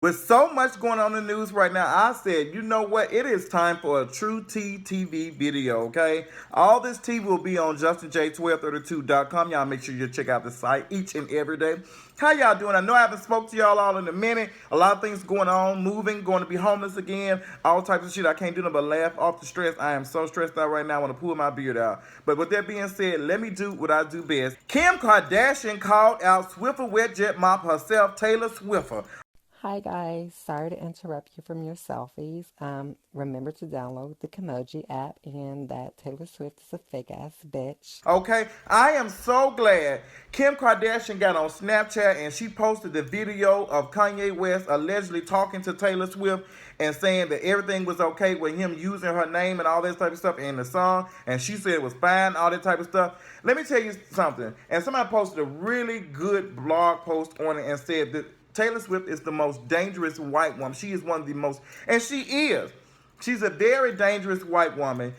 With so much going on in the news right now, I said, you know what? It is time for a true TV video, okay? All this tea will be on justinj1232.com. Y'all make sure you check out the site each and every day. How y'all doing? I know I haven't spoke to y'all all in a minute. A lot of things going on, moving, going to be homeless again, all types of shit. I can't do nothing but laugh off the stress. I am so stressed out right now. I want to pull my beard out. But with that being said, let me do what I do best. Kim Kardashian called out Swiffer wet jet mop herself, Taylor Swiffer. Hi guys, sorry to interrupt you from your selfies. Remember to download the Kimoji app and that Taylor Swift is a fake ass bitch. Okay, I am so glad Kim Kardashian got on Snapchat and she posted the video of Kanye West allegedly talking to Taylor Swift and saying that everything was okay with him using her name and all that type of stuff in the song, and she said it was fine, all that type of stuff. Let me tell you something, and somebody posted a really good blog post on it and said that Taylor Swift is the most dangerous white woman. She is one of the most, and she is. She's a very dangerous white woman.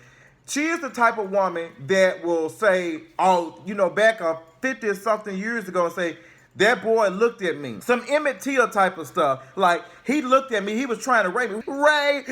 She is the type of woman that will say, oh, back 50 or something years ago and say, that boy looked at me. Some Emmett Till type of stuff. Like, he looked at me, he was trying to rape me. Ray,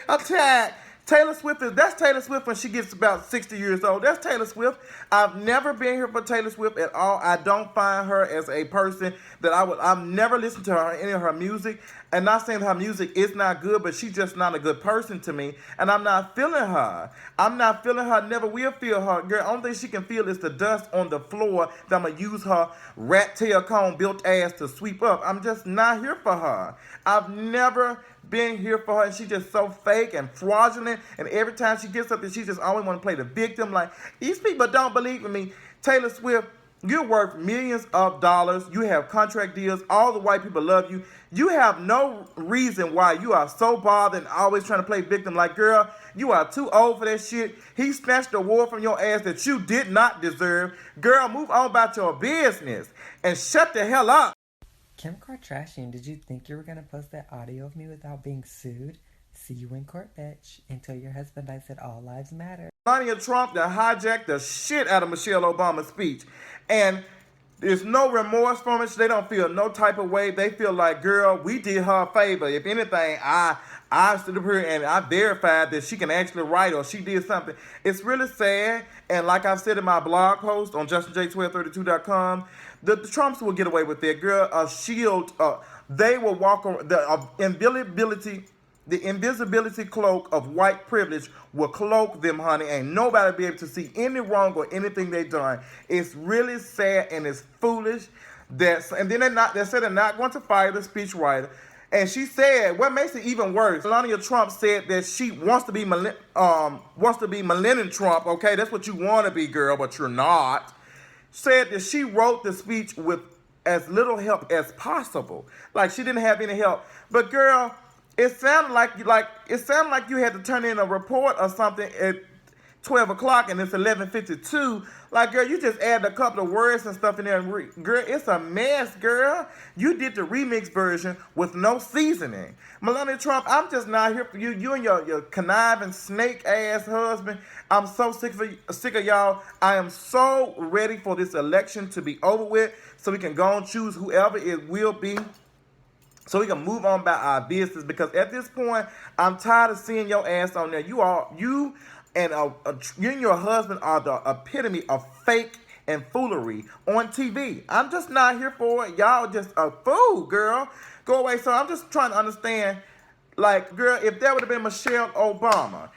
attack. That's Taylor Swift when she gets about 60 years old. That's Taylor Swift. I've never been here for Taylor Swift at all. I don't find her as a person that I've never listened to her, any of her music. And not saying her music is not good, but she's just not a good person to me. And I'm not feeling her. I'm not feeling her, never will feel her. Girl, only thing she can feel is the dust on the floor that I'm going to use her rat tail comb built ass to sweep up. I'm just not here for her. I've never been here for her, and she's just so fake and fraudulent, and every time she gets up there, she just always want to play the victim, like, these people don't believe in me. Taylor Swift, you're worth millions of dollars, you have contract deals, all the white people love you, you have no reason why you are so bothered and always trying to play victim, like, girl, you are too old for that shit. He snatched the award from your ass that you did not deserve. Girl, move on about your business, and shut the hell up. Kim Kardashian, did you think you were gonna post that audio of me without being sued? See you in court, bitch. And tell your husband I said all lives matter. Melania Trump that hijacked the shit out of Michelle Obama's speech. And there's no remorse from it. They don't feel no type of way. They feel like, girl, we did her a favor. If anything, I stood up here and I verified that she can actually write or she did something. It's really sad. And like I said in my blog post on justinj1232.com, the Trumps will get away with that. Girl, a shield, they will walk on the invisibility cloak of white privilege will cloak them, honey. Ain't nobody be able to see any wrong or anything they done. It's really sad and it's foolish. And then they said they're not going to fire the speechwriter. And she said, what makes it even worse, Melania Trump said that she wants to be Melania Trump, okay? That's what you want to be, girl, but you're not. Said that she wrote the speech with as little help as possible. Like she didn't have any help. But girl, it sounded like you had to turn in a report or something at 12 o'clock and it's 11:52. Like, girl, you just add a couple of words and stuff in there. Girl, it's a mess, girl. You did the remix version with no seasoning. Melania Trump, I'm just not here for you. You and your conniving snake ass husband. I'm so sick of y'all. I am so ready for this election to be over with so we can go and choose whoever it will be, so we can move on about our business. Because at this point, I'm tired of seeing your ass on there. You and your husband are the epitome of fake and foolery on TV. I'm just not here for it. Y'all just a fool, girl. Go away. So I'm just trying to understand, like, girl, if that would have been Michelle Obama,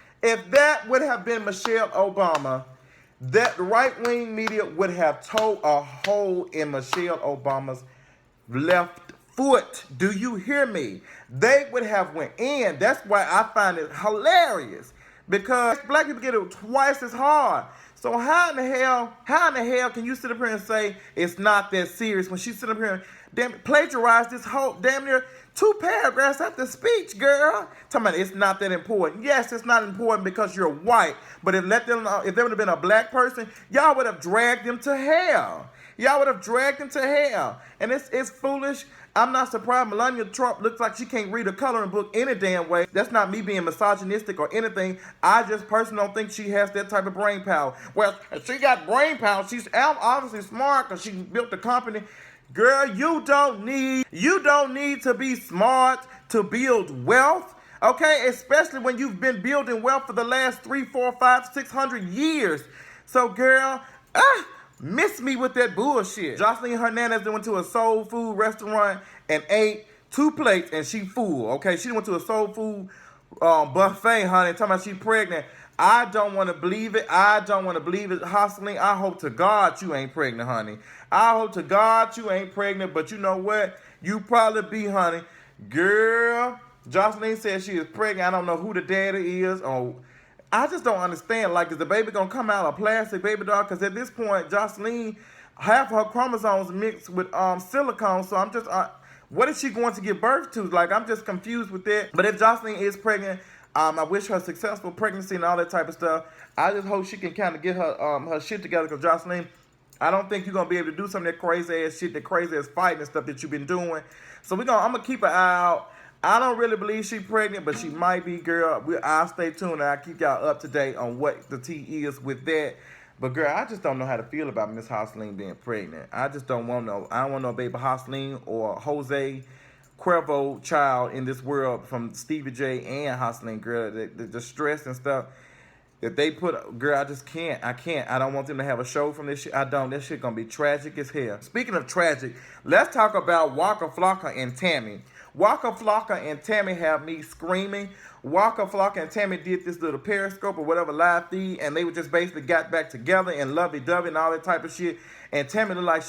that right-wing media would have tore a hole in Michelle Obama's left foot. Do you hear me? They would have went in. That's why I find it hilarious. Because black people get it twice as hard. So how in the hell can you sit up here and say it's not that serious when she sit up here and plagiarize this whole damn near 2 paragraphs after speech, girl? Talking about it's not that important. Yes, it's not important because you're white. But if there would have been a black person, y'all would have dragged them to hell. And it's foolish. I'm not surprised Melania Trump looks like she can't read a coloring book any damn way. That's not me being misogynistic or anything. I just personally don't think she has that type of brain power. Well, she got brain power. She's obviously smart because she built the company. Girl, you don't need to be smart to build wealth. Okay, especially when you've been building wealth for the last 3, 4, 5, 600 years. So, girl, miss me with that bullshit. Jocelyn Hernandez went to a soul food restaurant and ate 2 plates and she full. Okay, she went to a soul food buffet, honey, talking about she pregnant. I don't want to believe it. I don't want to believe it, Jocelyn. I hope to God you ain't pregnant, honey. I hope to God you ain't pregnant, but you know what? You probably be, honey. Girl, Jocelyn said she is pregnant. I don't know who the daddy is, or I just don't understand. Like, is the baby gonna come out a plastic baby doll? Because at this point, Jocelyn, half her chromosomes mixed with silicone. So I'm just, what is she going to give birth to? Like, I'm just confused with that. But if Jocelyn is pregnant, I wish her successful pregnancy and all that type of stuff. I just hope she can kind of get her shit together. Because Jocelyn, I don't think you're gonna be able to do some of that crazy ass shit, that crazy ass fighting and stuff that you've been doing. So I'm gonna keep an eye out. I don't really believe she's pregnant, but she might be, girl. I'll stay tuned and I'll keep y'all up to date on what the tea is with that. But girl, I just don't know how to feel about Miss Jocelyn being pregnant. I just don't want no. I don't want no baby Jocelyn or Jose Cuervo child in this world from Stevie J and Jocelyn. Girl, the stress and stuff that they put, girl, I just can't. I don't want them to have a show from this shit. I don't. This shit gonna be tragic as hell. Speaking of tragic, let's talk about Waka Flocka and Tammy. Waka Flocka and Tammy have me screaming. Waka Flocka and Tammy did this little Periscope or whatever live feed, and they were just basically got back together and lovey-dovey and all that type of shit. And Tammy looked like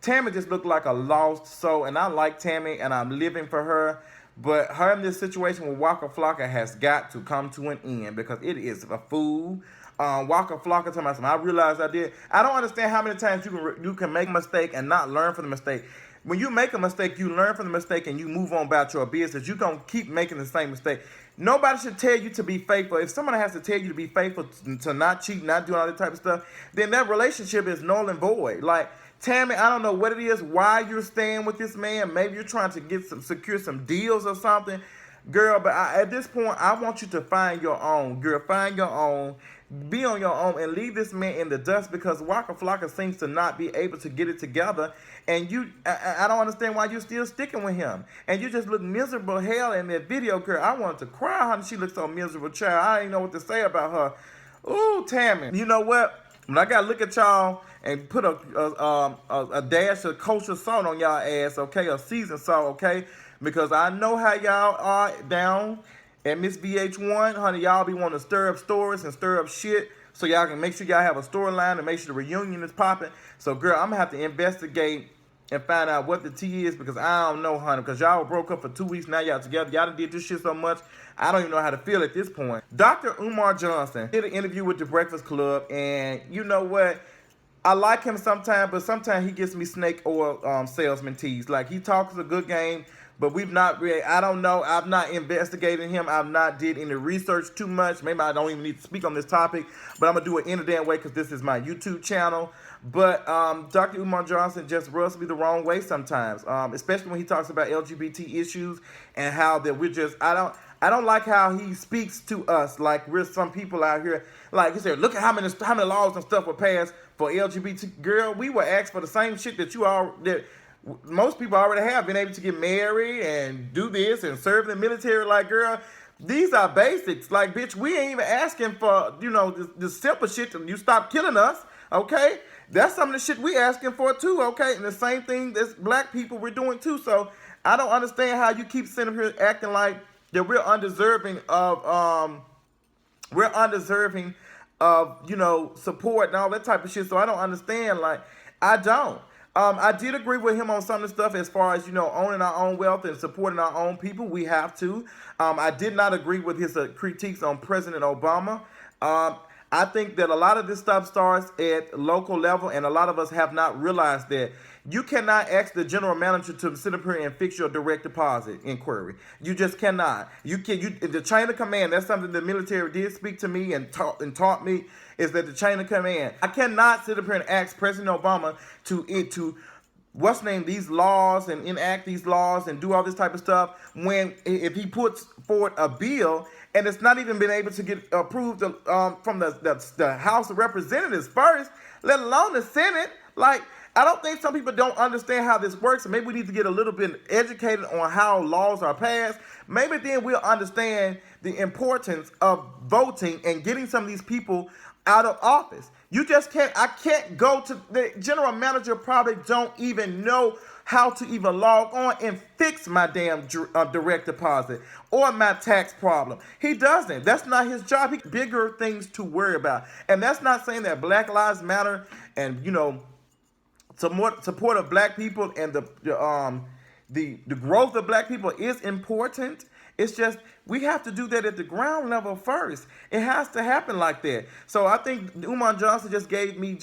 Tammy just looked like a lost soul. And I like Tammy, and I'm living for her. But her in this situation with Waka Flocka has got to come to an end because it is a fool. Waka Flocka talking about something. I realized I did. I don't understand how many times you can make a mistake and not learn from the mistake. When you make a mistake, you learn from the mistake and you move on about your business. You're going to keep making the same mistake. Nobody should tell you to be faithful. If someone has to tell you to be faithful, to not cheat, not doing all that type of stuff, then that relationship is null and void. Like, Tammy, I don't know what it is, why you're staying with this man. Maybe you're trying to secure some deals or something. Girl, but at this point, I want you to find your own. Girl, find your own. Be on your own and leave this man in the dust because Waka Flocka seems to not be able to get it together. And I don't understand why you're still sticking with him. And you just look miserable hell in that video, girl. I wanted to cry, honey. She looks so miserable, child. I didn't know what to say about her. Ooh, Tammy. You know what? When I gotta look at y'all and put a dash of kosher salt on y'all ass, okay, or seasoned salt, okay, because I know how y'all are down at Miss VH1, honey. Y'all be wanting to stir up stories and stir up shit so y'all can make sure y'all have a storyline and make sure the reunion is popping. So, girl, I'm gonna have to investigate and find out what the tea is because I don't know, honey, because y'all broke up for 2 weeks, now y'all together. Y'all done did this shit so much, I don't even know how to feel at this point. Dr. Umar Johnson did an interview with The Breakfast Club, and you know what? I like him sometimes, but sometimes he gets me snake oil salesman teas. Like, he talks a good game, but we've not really, I don't know, I've not investigated him. I've not did any research too much. Maybe I don't even need to speak on this topic, but I'm going to do it in a damn way because this is my YouTube channel. But Dr. Umar Johnson just rubs me the wrong way sometimes, especially when he talks about LGBT issues and how that we're just, I don't like how he speaks to us like we're some people out here. Like he said, look at how many laws and stuff were passed for LGBT. Girl, we were asked for the same shit that most people already have, been able to get married and do this and serve in the military. Like, girl, these are basics. Like, bitch, we ain't even asking for, this simple shit till you stop killing us, okay? That's some of the shit we asking for too, okay? And the same thing that black people we're doing too. So I don't understand how you keep sitting here acting like that we're undeserving of support and all that type of shit. So I don't understand. Like, I don't. I did agree with him on some of the stuff as far as, owning our own wealth and supporting our own people. We have to. I did not agree with his critiques on President Obama. I think that a lot of this stuff starts at local level, and a lot of us have not realized that you cannot ask the general manager to sit up here and fix your direct deposit inquiry. You just cannot. The chain of command, that's something the military did speak to me and taught me, is that the chain of command. I cannot sit up here and ask President Obama to these laws and enact these laws and do all this type of stuff if he puts forward a bill and it's not even been able to get approved from the House of Representatives first, let alone the Senate. Like, I don't think some people don't understand how this works, and maybe we need to get a little bit educated on how laws are passed. Maybe then we'll understand the importance of voting and getting some of these people out of office. You just can't, I can't go to the general manager, probably don't even know how to even log on and fix my damn direct deposit or my tax problem. He doesn't. That's not his job. He bigger things to worry about. And that's not saying that Black Lives Matter and, you know, support of black people and the growth of black people is important. It's just we have to do that at the ground level first. It has to happen like that. So I think Umar Johnson just gave me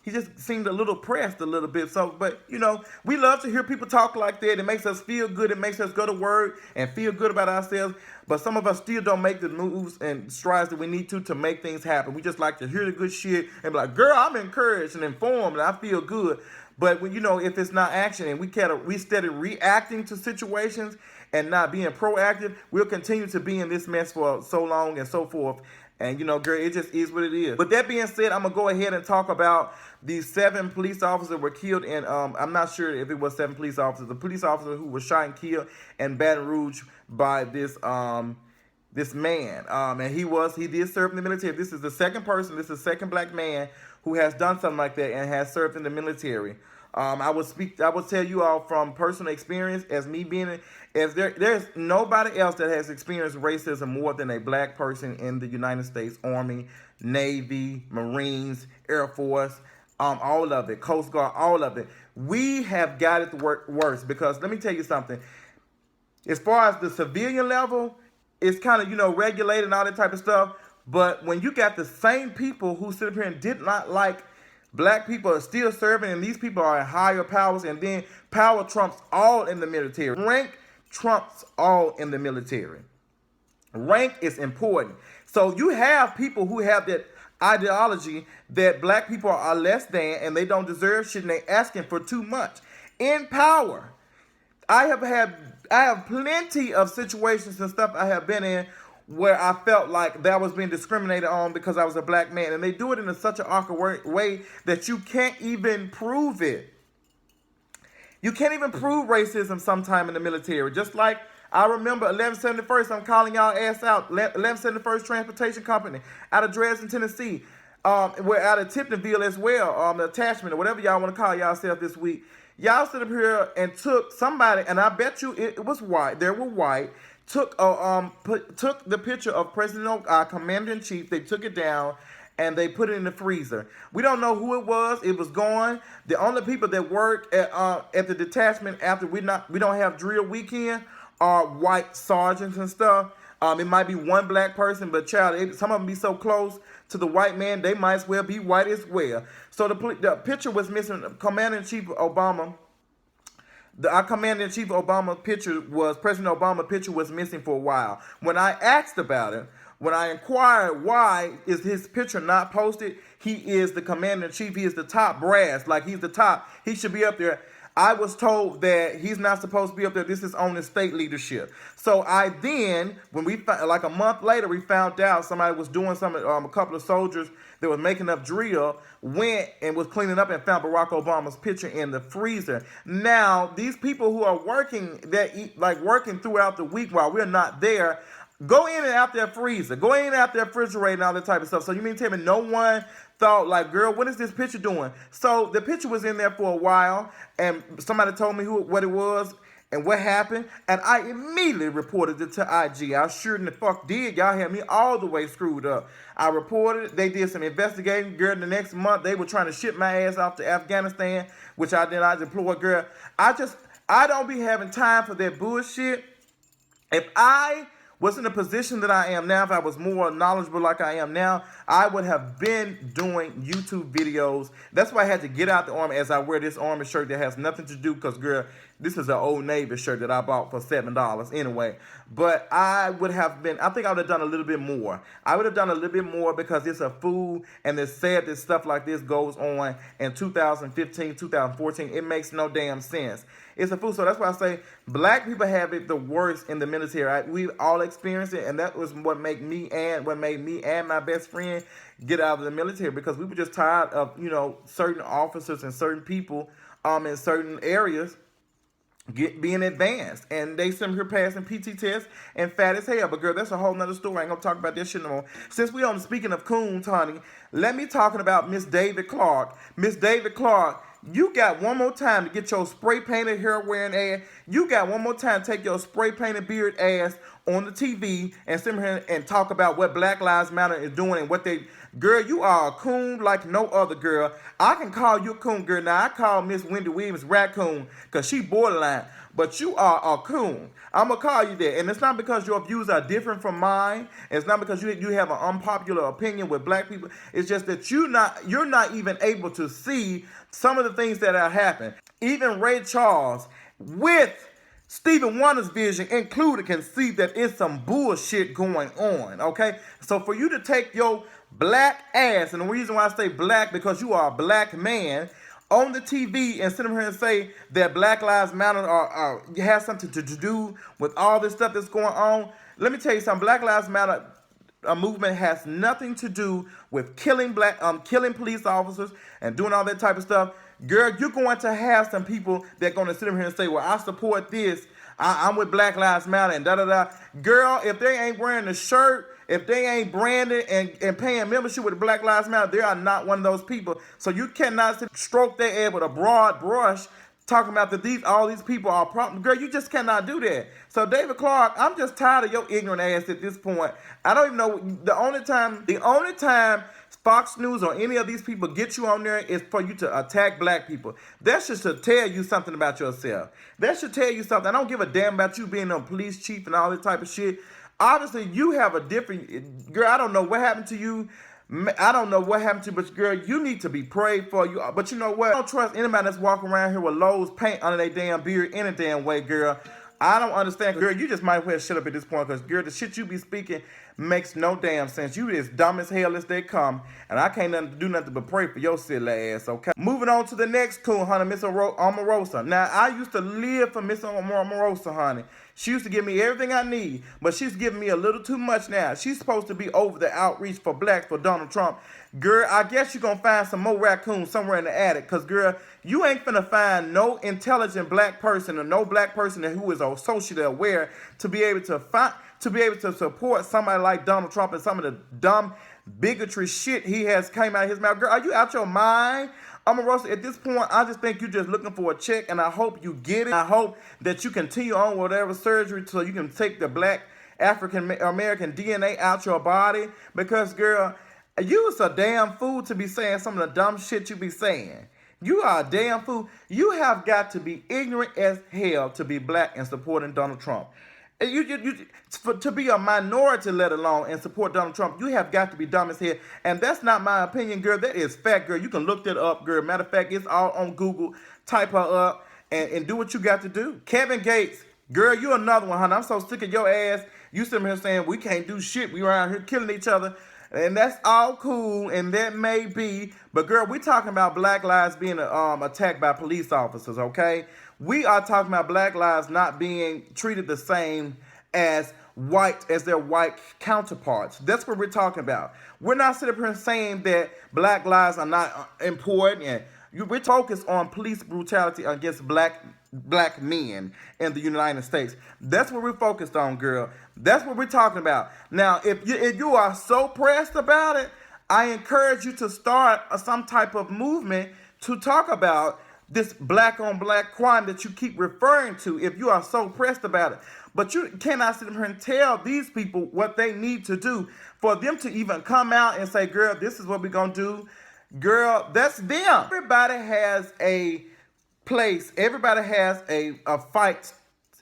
he just seemed a little pressed a little bit. So, but you know, we love to hear people talk like that. It makes us feel good. It makes us go to work and feel good about ourselves. But some of us still don't make the moves and strides that we need to make things happen. We just like to hear the good shit and be like, girl, I'm encouraged and informed and I feel good. But when, you know, if it's not action and we steady reacting to situations and not being proactive, we'll continue to be in this mess for so long and so forth. And, you know, girl, it just is what it is. With that being said, I'm going to go ahead and talk about these 7 police officers were killed. And I'm not sure if it was 7 police officers. The police officer who was shot and killed in Baton Rouge by this man. And he did serve in the military. This is the second person. This is the second black man who has done something like that and has served in the military. I will tell you all from personal experience, as me being, there's nobody else that has experienced racism more than a black person in the United States Army, Navy, Marines, Air Force, all of it, Coast Guard, all of it. We have got it worse because let me tell you something. As far as the civilian level, it's kind of, you know, regulated and all that type of stuff. But when you got the same people who sit up here and did not like black people are still serving, and these people are in higher powers, and then power trumps all in the military. Rank trumps all in the military. Rank is important. So you have people who have that ideology that black people are less than and they don't deserve shit and they asking for too much. In power, I have plenty of situations and stuff I have been in where I felt like that was being discriminated on because I was a black man. And they do it in such an awkward way that you can't even prove it. You can't even prove racism sometime in the military. Just like I remember 1171st, I'm calling y'all ass out, 1171st Transportation Company out of Dresden, Tennessee. We're out of Tiptonville as well, the attachment or whatever y'all want to call yourself this week. Y'all stood up here and took somebody, and I bet you it was white. They were white. Took the picture of President Commander-in-Chief. They took it down and they put it in the freezer. We don't know who it was. It was gone. The only people that work at the detachment after we don't have drill weekend are white sergeants and stuff. It might be one black person, but child, some of them be so close to the white man, they might as well be white as well. So the picture was missing. Commander-in-Chief Obama. Our Commander-in-Chief Obama picture was, President Obama picture was missing for a while. When I asked about it, when I inquired why is his picture not posted, he is the Commander-in-Chief, he is the top brass, like he's the top, he should be up there. I was told that he's not supposed to be up there. This is on the state leadership. So I then, when we like a month later, we found out somebody was doing something. A couple of soldiers that were making up drill went and was cleaning up and found Barack Obama's picture in the freezer. Now these people who are working working throughout the week while we're not there, go in and out their freezer, go in and out their refrigerator and all that type of stuff. So you mean to tell me no one thought like, girl, what is this picture doing? So the picture was in there for a while, and somebody told me what it was and what happened, and I immediately reported it to IG. I sure in the fuck did. Y'all had me all the way screwed up. I reported it. They did some investigating. Girl, the next month, they were trying to ship my ass off to Afghanistan, which I deployed, girl. I don't be having time for that bullshit. If I was in the position that I am now, if I was more knowledgeable like I am now, I would have been doing YouTube videos. That's why I had to get out the Army as I wear this Army shirt that has nothing to do, because, girl, This is an Old Navy shirt that I bought for $7 anyway. But I would have been, I think I would have done a little bit more. I would have done a little bit more because it's a food and it's sad that stuff like this goes on in 2015, 2014. It makes no damn sense. It's a food. So that's why I say black people have it the worst in the military. We all experienced it, and that was what made me and my best friend get out of the military, because we were just tired of, certain officers and certain people in certain areas being advanced, and they sitting here passing PT tests and fat as hell. But girl, that's a whole nother story. I ain't gonna talk about this shit no more. Since we on speaking of coons, honey, let me talking about Miss David Clark. Miss David Clark, you got one more time to get your spray painted hair wearing ass. You got one more time to take your spray painted beard ass on the TV and sit here and talk about what Black Lives Matter is doing and what they. Girl, you are a coon like no other, girl. I can call you a coon, girl. Now, I call Miss Wendy Williams raccoon because she borderline. But you are a coon. I'm going to call you that. And it's not because your views are different from mine. It's not because you have an unpopular opinion with black people. It's just that you're not even able to see some of the things that are happening. Even Ray Charles, with Stephen Wonder's vision included, can see that it's some bullshit going on, okay? So for you to take your black ass, and the reason why I say black, because you are a black man, on the TV and sit here and say that Black Lives Matter has something to do with all this stuff that's going on. Let me tell you something. Black Lives Matter movement has nothing to do with killing police officers and doing all that type of stuff. Girl, you're going to have some people that are going to sit here and say, well, I support this. I'm with Black Lives Matter and da-da-da. Girl, if they ain't wearing the shirt, if they ain't branded and paying membership with Black Lives Matter, they are not one of those people. So you cannot stroke their head with a broad brush talking about that all these people are problems. Girl, you just cannot do that. So David Clark, I'm just tired of your ignorant ass at this point. I don't even know. The only time Fox News or any of these people get you on there is for you to attack black people. That should tell you something about yourself. That should tell you something. I don't give a damn about you being a police chief and all this type of shit. Obviously, you have a different... Girl, I don't know what happened to you. I don't know what happened to you, but girl, you need to be prayed for. You. But you know what? I don't trust anybody that's walking around here with Lowe's paint under their damn beard any damn way, girl. I don't understand. Girl, you just might as well shut up at this point, because, girl, the shit you be speaking makes no damn sense. You as dumb as hell as they come, and I can't do nothing but pray for your silly ass, okay? Moving on to the next coon, honey, Miss Omarosa. Now, I used to live for Miss Omarosa, honey. She used to give me everything I need, but she's giving me a little too much now. She's supposed to be over the outreach for blacks for Donald Trump. Girl, I guess you're going to find some more raccoons somewhere in the attic, because, girl, you ain't finna find no intelligent black person or no black person who is socially aware to be able to support somebody like Donald Trump and some of the dumb bigotry shit he has came out of his mouth. Girl, are you out your mind? Omarosa, at this point, I just think you're just looking for a check, and I hope you get it. I hope that you continue on whatever surgery so you can take the black African American DNA out your body, because, girl, you is a damn fool to be saying some of the dumb shit you be saying. You are a damn fool. You have got to be ignorant as hell to be black and supporting Donald Trump. To be a minority, let alone, and support Donald Trump, you have got to be dumb as hell. And that's not my opinion, girl. That is fact, girl. You can look that up, girl. Matter of fact, it's all on Google. Type her up and do what you got to do. Kevin Gates, girl, you another one, honey. I'm so sick of your ass. You sitting here saying we can't do shit. We around here killing each other. And that's all cool, and that may be. But, girl, we're talking about black lives being attacked by police officers, okay? We are talking about black lives not being treated the same as their white counterparts. That's what we're talking about. We're not sitting here saying that black lives are not important, and we're focused on police brutality against black men in the United States. That's what we're focused on, girl. That's what we're talking about. Now, if you are so pressed about it, I encourage you to start some type of movement to talk about this black on black crime that you keep referring to, if you are so pressed about it. But you cannot sit here and tell these people what they need to do for them to even come out and say, girl, this is what we're going to do. Girl, that's them. Everybody has a place. Everybody has a fight.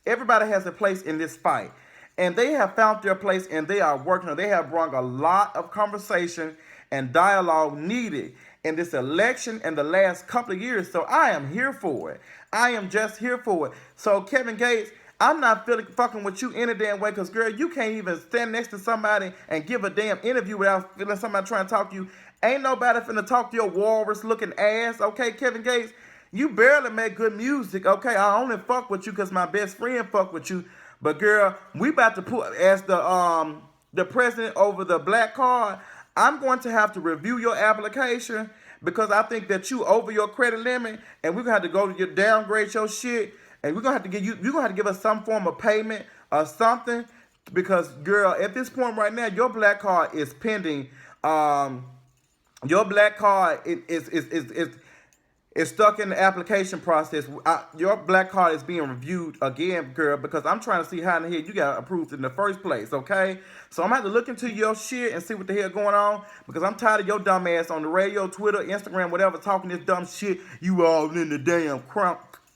Everybody has a place in this fight. And they have found their place, and they are working. They have brought a lot of conversation and dialogue needed. in this election and the last couple of years. So I am here for it. I am just here for it. So Kevin Gates, I'm not feeling fucking with you any damn way, because girl, you can't even stand next to somebody and give a damn interview without feeling somebody trying to talk to you. Ain't nobody finna talk to your walrus looking ass, okay, Kevin Gates? You barely make good music, okay? I only fuck with you because my best friend fuck with you. But girl, we about to put, as the president over the black card, I'm going to have to review your application, because I think that you over your credit limit, and we're gonna have to go to your downgrade your shit, and we're gonna have to give you, you're gonna have to give us some form of payment or something, because girl, at this point right now, your black card is pending. Your black card is stuck in the application process. Your black card is being reviewed again, girl, because I'm trying to see how in the hell you got approved in the first place, okay? So I'm going to have to look into your shit and see what the hell going on, because I'm tired of your dumb ass on the radio, Twitter, Instagram, whatever, talking this dumb shit. You all in the damn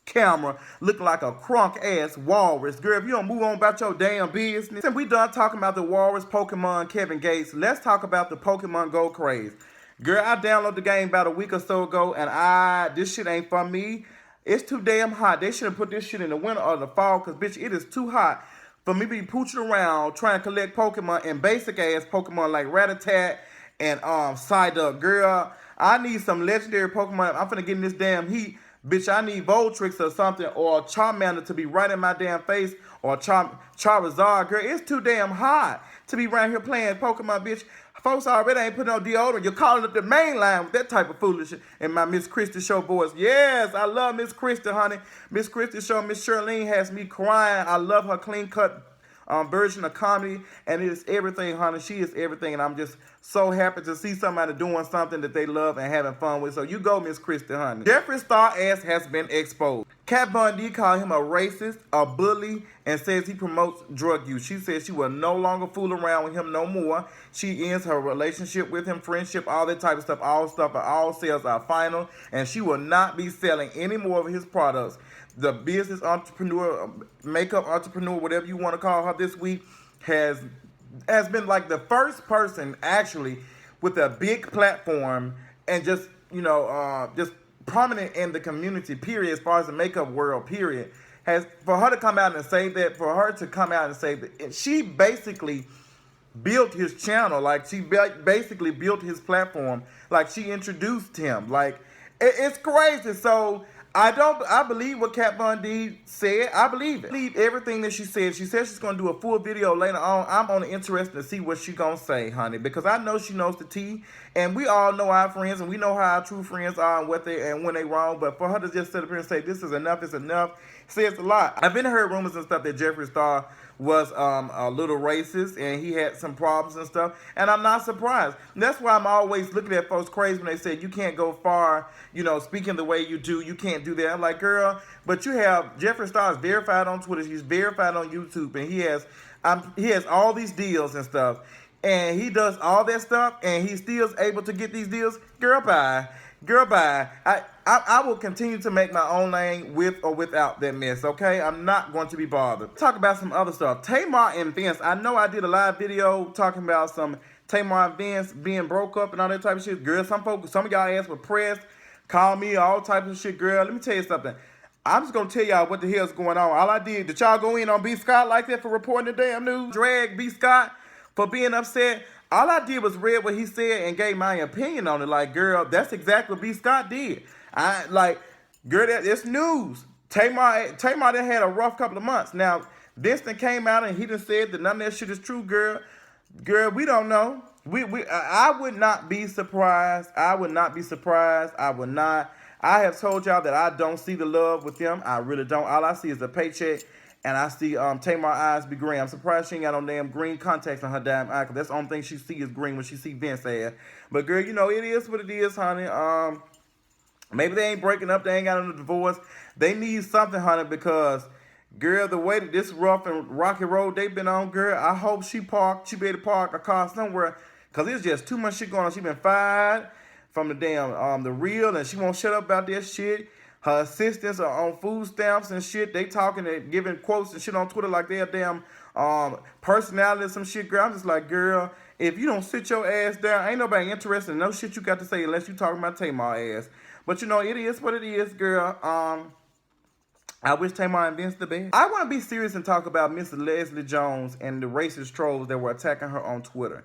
camera looking like a crunk ass walrus. Girl, if you don't move on about your damn business. Since we done talking about the walrus Pokemon Kevin Gates, let's talk about the Pokemon Go craze. Girl, I downloaded the game about a week or so ago, and this shit ain't for me. It's too damn hot. They should have put this shit in the winter or the fall, because bitch, it is too hot for me to be pooching around trying to collect Pokemon and basic ass Pokemon like Rattata and Psyduck. Girl, I need some legendary Pokemon. I'm finna get in this damn heat. Bitch, I need Voltrix or something, or Charmander to be right in my damn face, or Charizard. Girl, it's too damn hot to be around here playing Pokemon, bitch. Folks already ain't putting on deodorant. You're calling up the main line with that type of foolishness in my Miss Christie show voice. Yes, I love Miss Christie, honey. Miss Christie show, Miss Shirlene has me crying. I love her clean-cut version of comedy, and it is everything, honey. She is everything, and I'm just so happy to see somebody doing something that they love and having fun with. So you go, Miss Christie, honey. Jeffree Star ass has been exposed. Kat Von D called him a racist, a bully, and says he promotes drug use. She says she will no longer fool around with him no more. She ends her relationship with him, friendship, all that type of stuff. All sales are final, and she will not be selling any more of his products. The business entrepreneur, makeup entrepreneur, whatever you want to call her this week, has been like the first person actually with a big platform and just, just prominent in the community, period, as far as the makeup world, period. For her to come out and say that, she basically built his channel, like she basically built his platform, like she introduced him, like it's crazy. So I believe what Kat Von D said. I believe it. I believe everything that she said. She said she's gonna do a full video later on. I'm only interested to see what she gonna say, honey, because I know she knows the tea, and we all know our friends, and we know how our true friends are and when they wrong. But for her to just sit up here and say this is enough, it's enough, says a lot. I've been heard rumors and stuff that Jeffree Star was a little racist and he had some problems and stuff, and I'm not surprised. And that's why I'm always looking at folks crazy when they say you can't go far, speaking the way you do, you can't do that. I'm like, girl, but you have Jeffree Star is verified on Twitter, he's verified on YouTube, and he has all these deals and stuff, and he does all that stuff, and he still is able to get these deals. Girl, bye. Girl, bye. I will continue to make my own lane with or without that mess, okay? I'm not going to be bothered. Talk about some other stuff. Tamar and Vince. I know I did a live video talking about some Tamar and Vince being broke up and all that type of shit. Girl, some of y'all ass were pressed, called me, all types of shit. Girl, let me tell you something. I'm just going to tell y'all what the hell's going on. All I did y'all go in on B. Scott like that for reporting the damn news? Drag B. Scott for being upset? All I did was read what he said and gave my opinion on it. Like, girl, that's exactly what B. Scott did. Girl, it's news. Tamar done had a rough couple of months. Now, Vincent came out and he done said that none of that shit is true, girl. Girl, we don't know. I would not be surprised. I would not be surprised. I would not. I have told y'all that I don't see the love with them. I really don't. All I see is a paycheck. And I see Tamar eyes be green. I'm surprised she ain't got no damn green contacts on her damn eye, because that's the only thing she see is green when she see Vince ass. But girl, it is what it is, honey. Maybe they ain't breaking up. They ain't got no divorce. They need something, honey, because, girl, the way that this rough and rocky road they been on, girl, I hope she be able to park a car somewhere, because it's just too much shit going on. She been fired from the damn, the real, and she won't shut up about that shit. Her assistants are on food stamps and shit. They talking and giving quotes and shit on Twitter like they're damn personality or some shit. Girl, I'm just like, girl, if you don't sit your ass down, ain't nobody interested in no shit you got to say unless you talking about Tamar ass. But you know, it is what it is, girl. I wish Tamar and Vince the best. I want to be serious and talk about Miss Leslie Jones and the racist trolls that were attacking her on Twitter.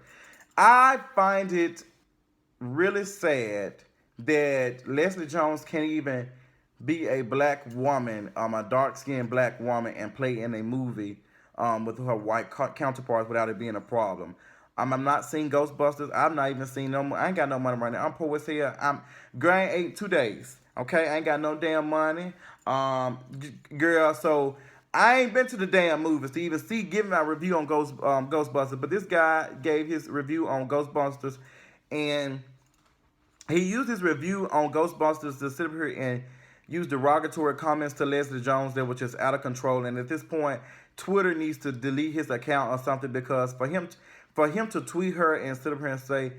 I find it really sad that Leslie Jones can't even be a black woman, a dark-skinned black woman, and play in a movie with her white counterparts without it being a problem. I'm not seeing Ghostbusters. I'm not even seeing no. I ain't got no money right now. I'm poor as hell. Girl, I ain't ate 2 days. Okay, I ain't got no damn money. Girl, so I ain't been to the damn movies to even give my review on Ghostbusters. But this guy gave his review on Ghostbusters, and he used his review on Ghostbusters to sit up here and use derogatory comments to Leslie Jones that were just out of control. And at this point, Twitter needs to delete his account or something, because for him to tweet her and sit up here and say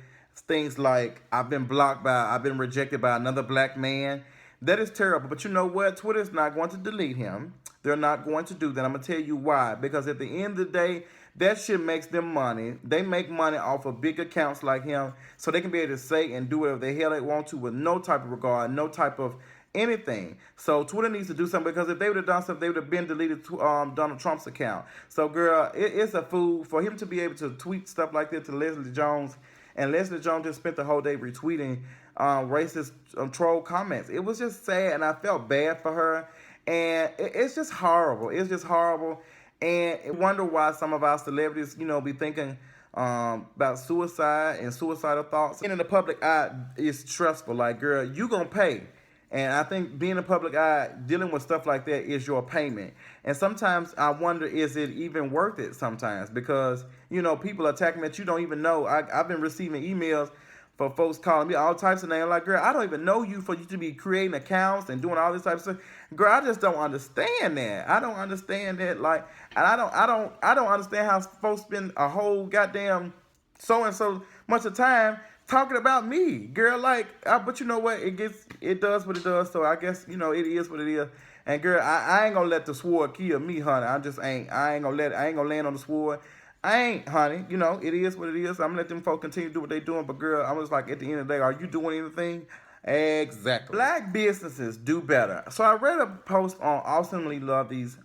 things like, I've been rejected by another black man, that is terrible. But you know what? Twitter is not going to delete him. They're not going to do that. I'm going to tell you why. Because at the end of the day, that shit makes them money. They make money off of big accounts like him, so they can be able to say and do whatever the hell they want to with no type of regard, no type of anything. So Twitter needs to do something, because if they would have done something, they would have been deleted Donald Trump's account. So girl, it's a fool for him to be able to tweet stuff like that to Leslie Jones, and Leslie Jones just spent the whole day retweeting racist troll comments. It was just sad, and I felt bad for her, and it's just horrible. It's just horrible. And I wonder why some of our celebrities, be thinking about suicide and suicidal thoughts. Being in the public eye is stressful. Like, girl, you gonna pay. And I think being in the public eye, dealing with stuff like that is your payment. And sometimes I wonder, is it even worth it sometimes? Because, people attacking that you don't even know. I've been receiving emails for folks calling me all types of names. Like, girl, I don't even know you for you to be creating accounts and doing all this type of stuff. Girl, I just don't understand that. I don't understand that. Like, and I don't understand how folks spend a whole goddamn so and so much of time talking about me, girl. Like, but you know what? It does what it does. So I guess it is what it is. And girl, I ain't gonna let the sword kill me, honey. I ain't gonna land on the sword. I ain't, honey. It is what it is. I'm gonna let them folk continue to do what they doing. But girl, I'm just like, at the end of the day, are you doing anything? Exactly. Black businesses do better. So I read a post on Awesomely Love These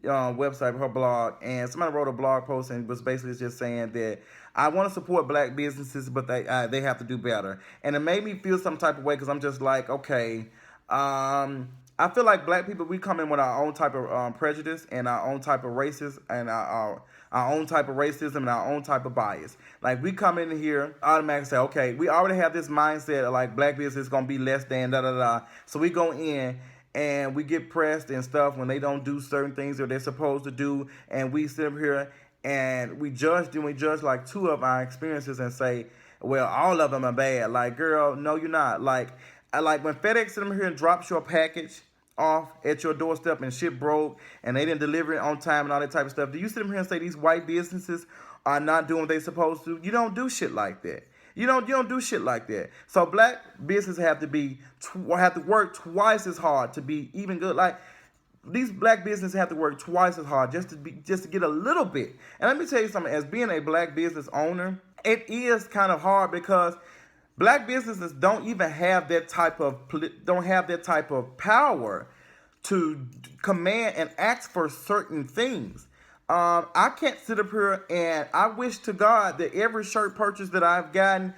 website, her blog, and somebody wrote a blog post and was basically just saying that I want to support black businesses, but they have to do better. And it made me feel some type of way, because I'm just like, okay, I feel like black people, we come in with our own type of prejudice and our own type of racism and our own type of racism and our own type of bias. Like, we come in here automatically say, okay, we already have this mindset of like black business is gonna be less than da. So we go in and we get pressed and stuff when they don't do certain things that they're supposed to do, and we sit up here and we judge them. We judge like 2 of our experiences and say, well, all of them are bad. Like, girl, no, you're not. Like when FedEx sit up here and drops your package off at your doorstep and shit broke and they didn't deliver it on time and all that type of stuff, do you sit up here and say these white businesses are not doing what they supposed to? You don't do shit like that. You don't do shit like that. So black businesses have to work twice as hard to be even good. Like, these black businesses have to work twice as hard just to get a little bit. And let me tell you something. As being a black business owner, it is kind of hard, because black businesses don't even have that type of power to command and ask for certain things. I can't sit up here, and I wish to God that every shirt purchase that I've gotten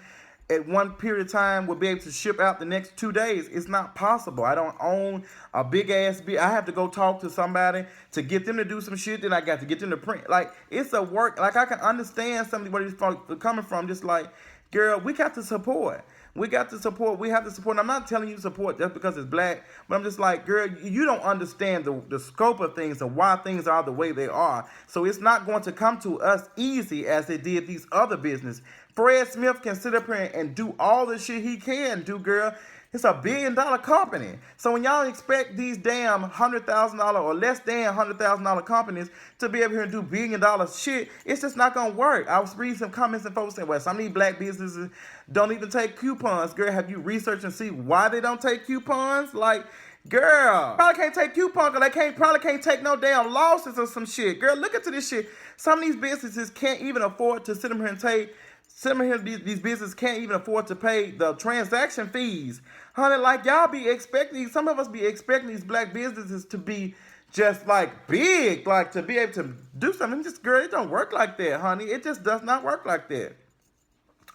at one period of time will be able to ship out the next 2 days. It's not possible. I don't own a big ass I have to go talk to somebody to get them to do some shit. Then I got to get them to print. Like, it's a work. Like, I can understand something where it's coming from. Just like, girl, we got to support. We have to support. And I'm not telling you to support just because it's black, but I'm just like, girl, you don't understand the scope of things and why things are the way they are. So it's not going to come to us easy as it did these other businesses. Fred Smith can sit up here and do all the shit he can do, girl. It's $1 billion company. So when y'all expect these damn $100,000 or less than $100,000 companies to be able here and do $1 billion shit, it's just not gonna work. I was reading some comments and folks saying, well, some of these black businesses don't even take coupons. Girl, have you researched and see why they don't take coupons? Like, girl, probably can't take coupons because they probably can't take no damn losses or some shit. Girl, look into this shit. Some of these businesses can't even afford to sit them here and take. Some of these businesses can't even afford to pay the transaction fees. Honey, like y'all be expecting, some of us be expecting these black businesses to be just like big, like to be able to do something. Just, girl, it don't work like that, honey. It just does not work like that.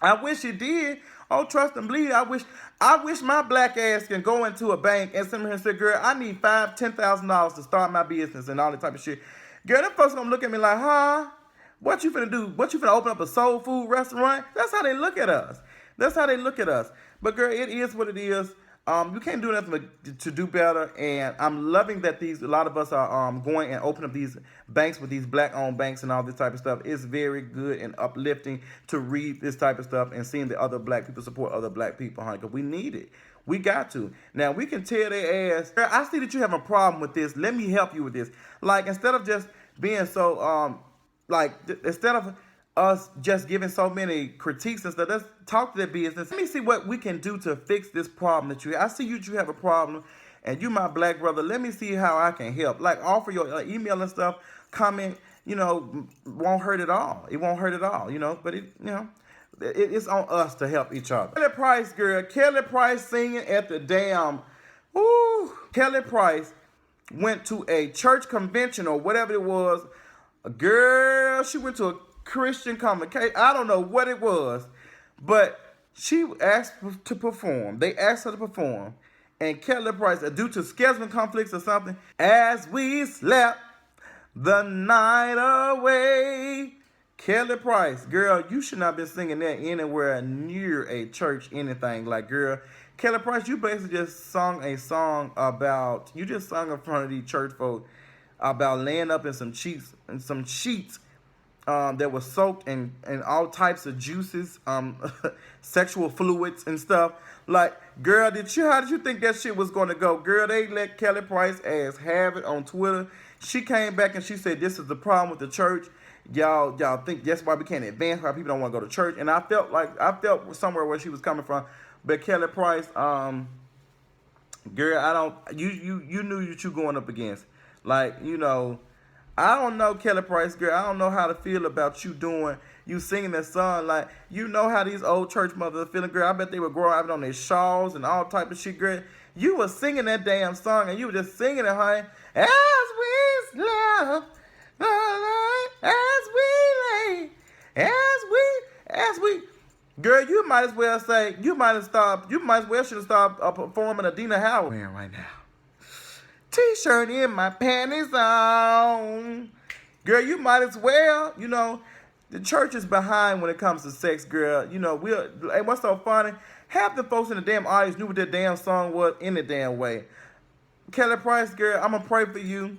I wish it did. Oh, trust and believe. I wish my black ass can go into a bank and sit here and say, girl, I need $10,000 to start my business and all that type of shit. Girl, them folks gonna look at me like, huh? What you finna do? What you finna open up a soul food restaurant? That's how they look at us. That's how they look at us. But girl, it is what it is. You can't do nothing but to do better. And I'm loving that a lot of us are going and opening up these banks with these black-owned banks and all this type of stuff. It's very good and uplifting to read this type of stuff and seeing that other black people support other black people, honey, because we need it. We got to. Now, we can tell their ass, I see that you have a problem with this. Let me help you with this. Like, instead of just being so, instead of us just giving so many critiques and stuff, let's talk to their business. Let me see what we can do to fix this problem that you have. I see you have a problem, and you my black brother. Let me see how I can help. Like, offer your email and stuff, comment, won't hurt at all. It won't hurt at all, but it's on us to help each other. Kelly Price, girl. Kelly Price singing at the damn, Kelly Price went to a church convention or whatever it was. Girl, she went to a Christian convocation. I don't know what it was, but she asked to perform. They asked her to perform. And Kelly Price, due to scheduling conflicts or something, as we slept the night away. Kelly Price, girl, you should not be singing that anywhere near a church, anything. Like, girl, Kelly Price, you basically just sung a song about, you just sung in front of these church folk about laying up in some sheets that was soaked in all types of juices, sexual fluids and stuff. Like, girl, how did you think that shit was going to go? Girl, they let Kelly Price ass have it on Twitter. She came back and she said, this is the problem with the church. Y'all think that's why we can't advance, why people don't want to go to church. And I felt somewhere where she was coming from. But Kelly Price, girl, you knew what you going up against. Like, I don't know, Kelly Price, girl. I don't know how to feel about you singing that song. Like, you know how these old church mothers are feeling, girl. I bet they were growing up on their shawls and all type of shit, girl. You were singing that damn song, and you were just singing it, honey. As we slept, as we lay, as we. Girl, you might as well should have stopped performing Adina Howard right now. T-shirt in my panties on. Girl, you might as well, the church is behind when it comes to sex, girl. And what's so funny? Half the folks in the damn audience knew what that damn song was in the damn way. Kelly Price, girl, I'm going to pray for you.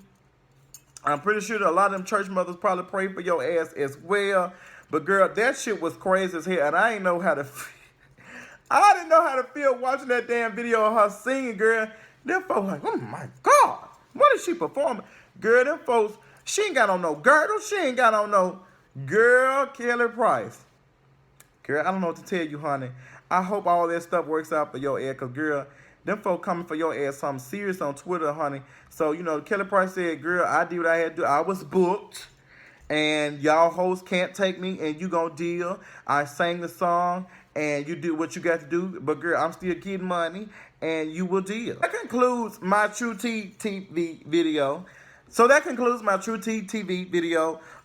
I'm pretty sure that a lot of them church mothers probably pray for your ass as well. But, girl, that shit was crazy as hell, and I didn't know how to feel watching that damn video of her singing, girl. Them folks like, oh my God, what is she performing? Girl, them folks, she ain't got on no girdle. She ain't got on no girl, Kelly Price. Girl, I don't know what to tell you, honey. I hope all that stuff works out for your ass, because, girl, them folks coming for your ass something serious on Twitter, honey. So, Kelly Price said, girl, I did what I had to do. I was booked, and y'all hosts can't take me, and you gonna deal. I sang the song, and you do what you got to do. But, girl, I'm still getting money, and you will deal. That concludes my True T TV video.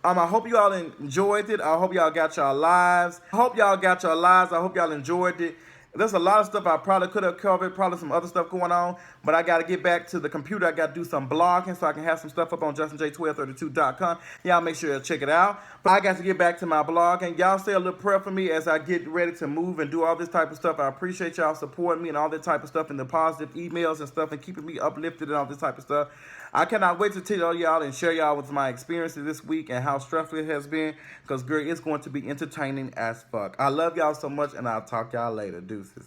I hope you all enjoyed it. I hope y'all got your lives. I hope y'all enjoyed it. There's a lot of stuff I probably could have covered, probably some other stuff going on, but I got to get back to the computer. I got to do some blogging so I can have some stuff up on justinj1232.com. Y'all make sure to check it out. But I got to get back to my blog, and y'all say a little prayer for me as I get ready to move and do all this type of stuff. I appreciate y'all supporting me and all that type of stuff, and the positive emails and stuff, and keeping me uplifted and all this type of stuff. I cannot wait to tell y'all and share y'all with my experiences this week and how stressful it has been, because, girl, it's going to be entertaining as fuck. I love y'all so much, and I'll talk y'all later. Deuces.